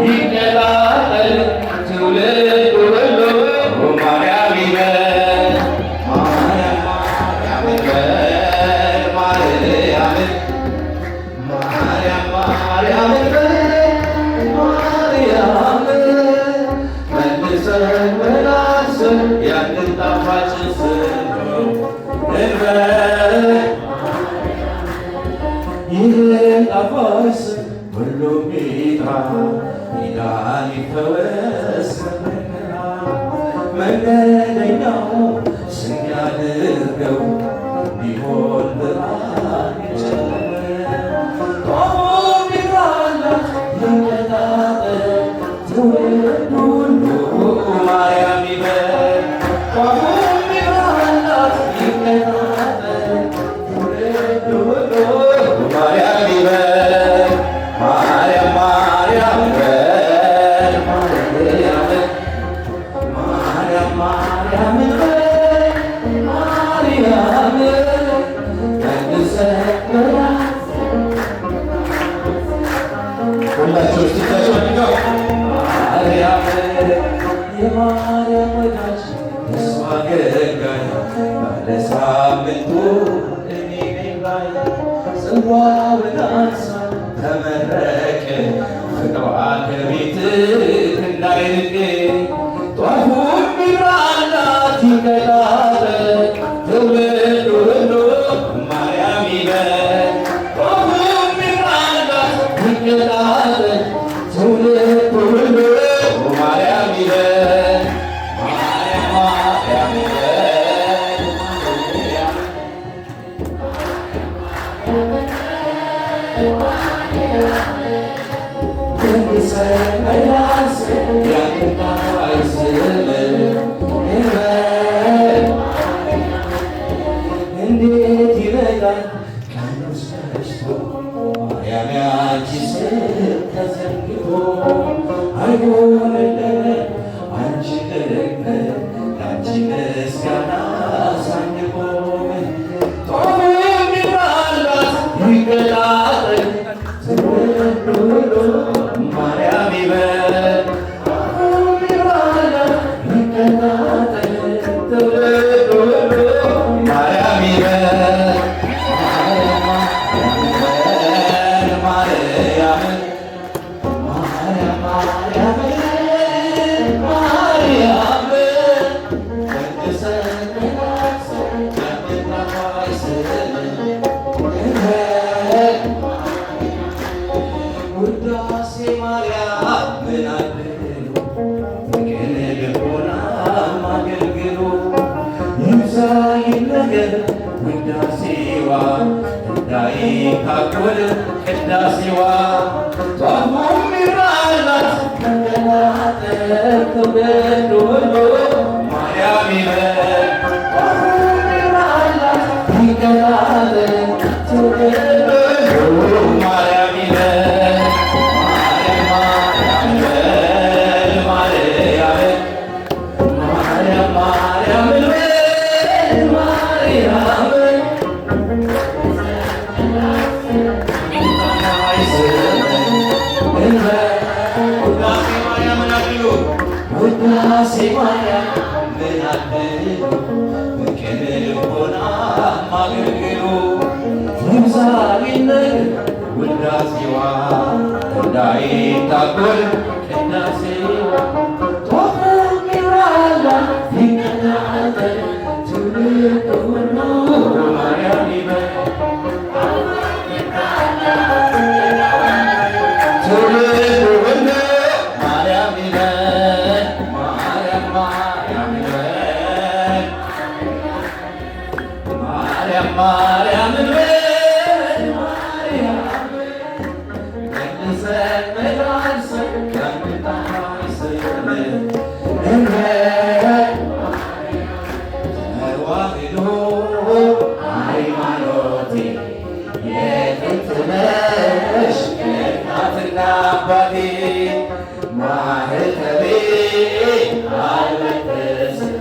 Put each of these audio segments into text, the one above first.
ይቀጣጠል ትውልድ ሁሉ ማርያም ይበል ማርያም ማርያም ይበል ማርያም ማርያም ማርያም ማርያም መልሰን መላልሰን ያንን ጣፋጭ ስም እንበል ይህን ጣፋጭ ስም ሁሉም ይጥራ ይዳን ይፈወስ መንገደኛው ስም ያድርገው ቢሆን ብርሃን ትውልድ ሁሉ ማርያም ይበል ቋሙም ይብራላት ይቀጣጠል ትውልድ ሁሉ ማርያም ይበል ማርያም ማርያም ይበል ማርያም ማርያም ይበል ማርያም ቀድሰን ሁላችሁ እስቲታችሁ አድርገው ማርያም የማርያም ወዳጅ እሷ አገልጋይ ባለሳምንቱ እኔ ነኝ ባይ ጽዋውን አንሳ ተመረቅ ፍቅሯ ከቤትህ እንዳይርቅ ጧፉም ይብራላት ይቀጣጠል ትውልድ ሁሉ ማርያም ይበል ጧፉም ይብራላት ይቀጣጠል ትውልድ ሁሉ ማርያም ይበል ማርያም ማርያም ይበል መልሰን መላልሰን ያንን ጣፋጭ ስም እንበል እንዴት ይበቃል ቀኑስ መሽቶ ማርያም ያንቺ ስም ተዘንግቶ አይሆንልን አንቺ ደግመን ለአንቺ ምስጋና ሳንቆም ጧፉም ይብራላት ይቀጣጠል ትውልድ ሁሉ ማርያም ይበል ጧፉም ይብራላት ይቀጣጠል ትውልድ ሁሉ ማርያም ይበል ማርያም ማርያም ማርያም ማርያም ቀድሰን መላልሰን ያንን ጣፋጭ ስም እንበል ውዳሴ ማርያም ምን አድሉ በቅን ልቦና አገልግሉ ይብዛ ይነገር ውዳሴዋ እንዳይታጎል ቅዳሴዋ ጧፉም ይብራላት ይቀጣጠል ትውልድ ሁሉ ማርያም ይበል ጧፉም ይብራላት ይቀጣጠል ትውልድ ሁሉ ማርያም ይበል ማርያም ማርያም ይበል ማርያም ማርያም ማርያም ይበል ማርያም ውዳሴ ማርያም ምን አድሉ በቅን ልቦና አገልግሉ ይብዛ ይነገር ውዳሴዋ እንዳይታጎል ቅዳሴዋ ጧፉም ይብራላት ይቀጣጠል ትውልድ ሁሉ ማርያም ይበል ትውልድ ሁሉ ማርያም ይበል ማርያም ማርያም ይበል ማርያም ማርያም ይበል ማርያም ቀድሰን መላልሰን ያንን ጣፋጭ ስም እንበል ተዋሕዶ ሃይማኖቴ የጥንት ነሽ እናትና አባቴ ማህተቤ አልበጥስም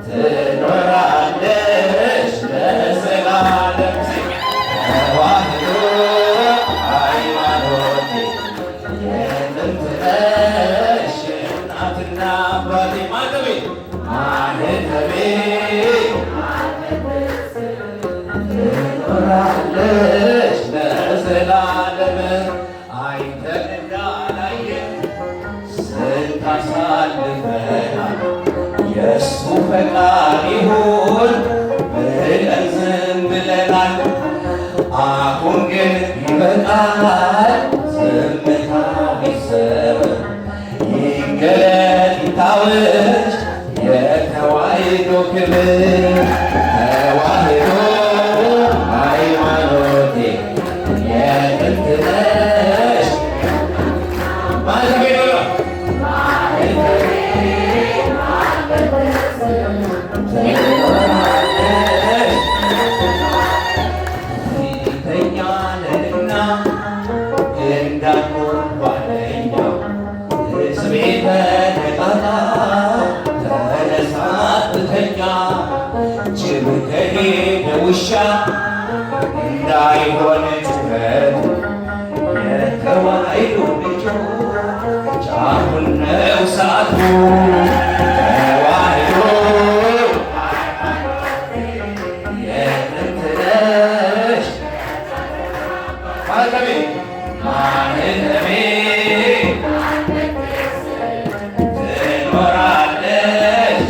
ትኖራለሽ ለዘላለም ተዋሕዶ ሃይማኖቴ የጥንት ነሽ እናትና አባቴ ማህተቤ ማህተቤ ትኖራለች ለዘላለም አይተን እንዳላየን ስታሳልፈናል የእሱ ፈቃድ ይሁን ብለን ዝም ብለናል። አሁን ግን ይበቃል ዝምታ ይሰበር ይገለጥ ይታወጅ የተዋሕዶ ክብር ተዋሕዶ ሃይማኖቴ የጥንት ነሽ ፊተኛ ነንና እንዳንሆን ኋለኛው ስሜ ተነቃቃ ተነሳ ትተኛ ጅብ ከሄደ ውሻ እንዳይሆን ጩኸት የተዋሕዶ ልጆች ጫፉን ነው ሰዓቱ ተዋሕዶ የጥንት ነሽ ማህተቤ ማህተቤ ትኖራለች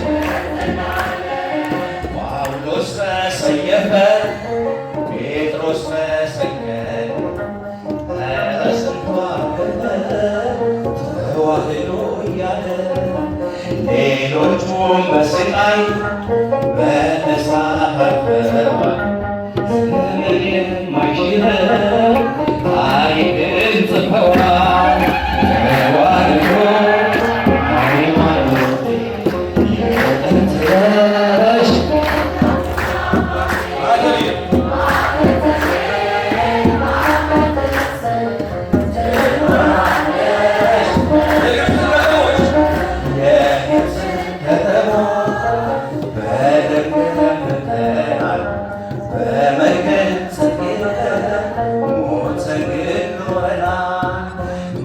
ጳውሎስ ተሰየፈ ጴጥሮስ ተሰቀለ ተስንቷ ተዋሕዶ እያለ ሌሎቹም በስቃይ በእሳት አልፈዋል። ዘመን የማይሽረው ታሪክን ጽፈዋል። ተዋሕዶ ሃይማኖቴ የጥንት ነሽ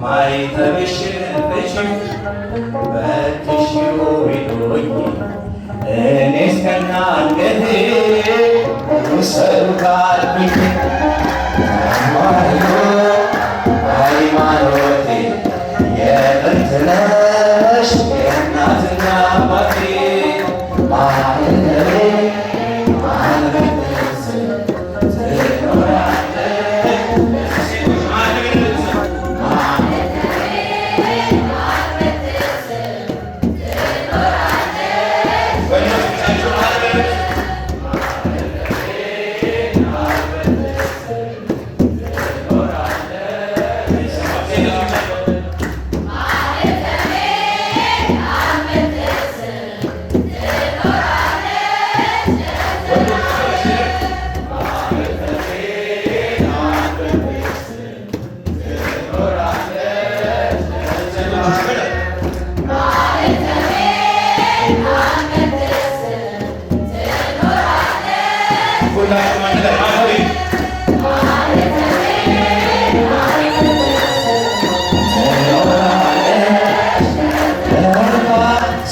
ማይተብሽን ፍቺው በትሺው ቢሉኝ እኔ እስከነ አንገቴ ውሰዱ ካልኩኝ ተዋሕዶ ሃይማኖቴ የጥንት ነሽ የእናትና አባቴ ማህተቤ ማንበትስ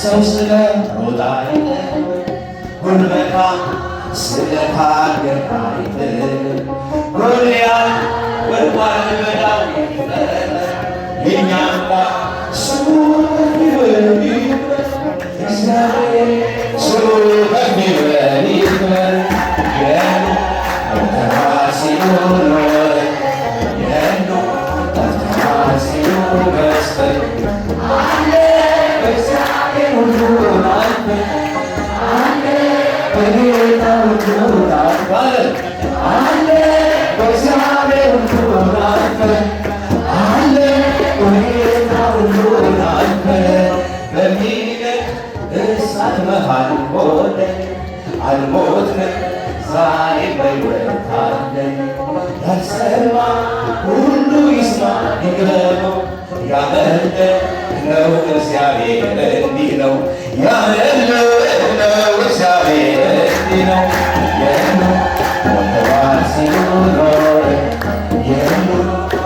ሰው ስለ ሮጣ ጉልበታ ስለ ታገታ ጎልያድ ወድቋል በዳዊት የእኛ አምላክ ስሙ ይበል እግዚአብሔር ስሙ ይበል ይክበር የኑ ተማሲሉ ኖረ የኑ ተማሲሉ መስፈር አለ በእግዚአብሔር ሁሉን አልፈ አለ በጌታ ሁሉን አልፈ አለ በእግዚአብሔር ሁሉን አልፈ አለ በጌታ ሁሉን አልፈ በሚነድ እሳት መሃል ሆነ አልሞትንም ዛሬ በሕይወት አለን። ያልሰማ ሁሉ ይስማ ይግረመው ያመለክነው እግዚአብሔር እንዲህ ነው ያመለክነው እግዚአብሔር እንዲህ ነው የኑ ሞተዋል ሲሉ ኖረ የኑ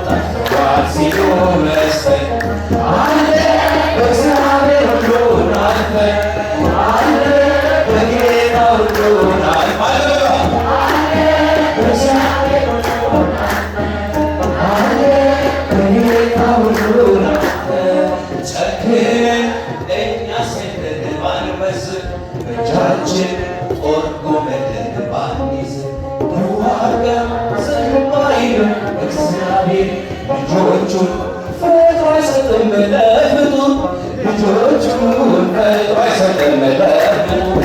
ጠፍተዋል ሲሉ መሰል አይሰጥም ለፍጡር ልጆቹን ፈጥሮ አይሰጥም ለፍጡር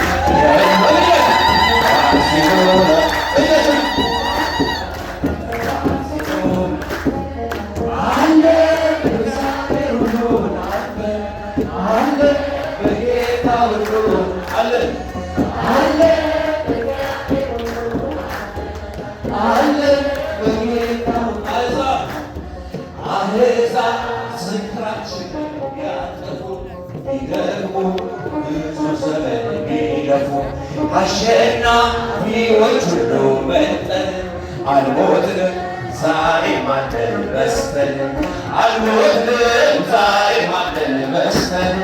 አሸናፊዎች ሁሉ መጠን አልሞትንም ዛሬም አለን በስተን አልሞትንም ዛሬም አለን በስተን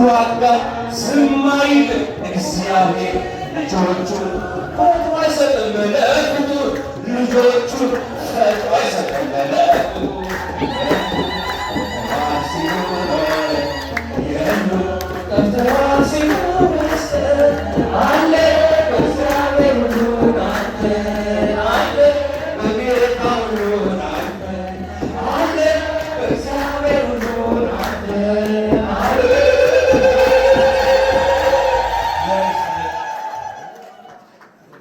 ይዋጋል ዝም አይልም እግዚአብሔር ልጆቹን ፈጥሮ አይሰጥም ለፍጡር ልጆቹን ፈጥሮ አይሰጥም ለፍጡር የሉ ጠፍተዋል ሲሉ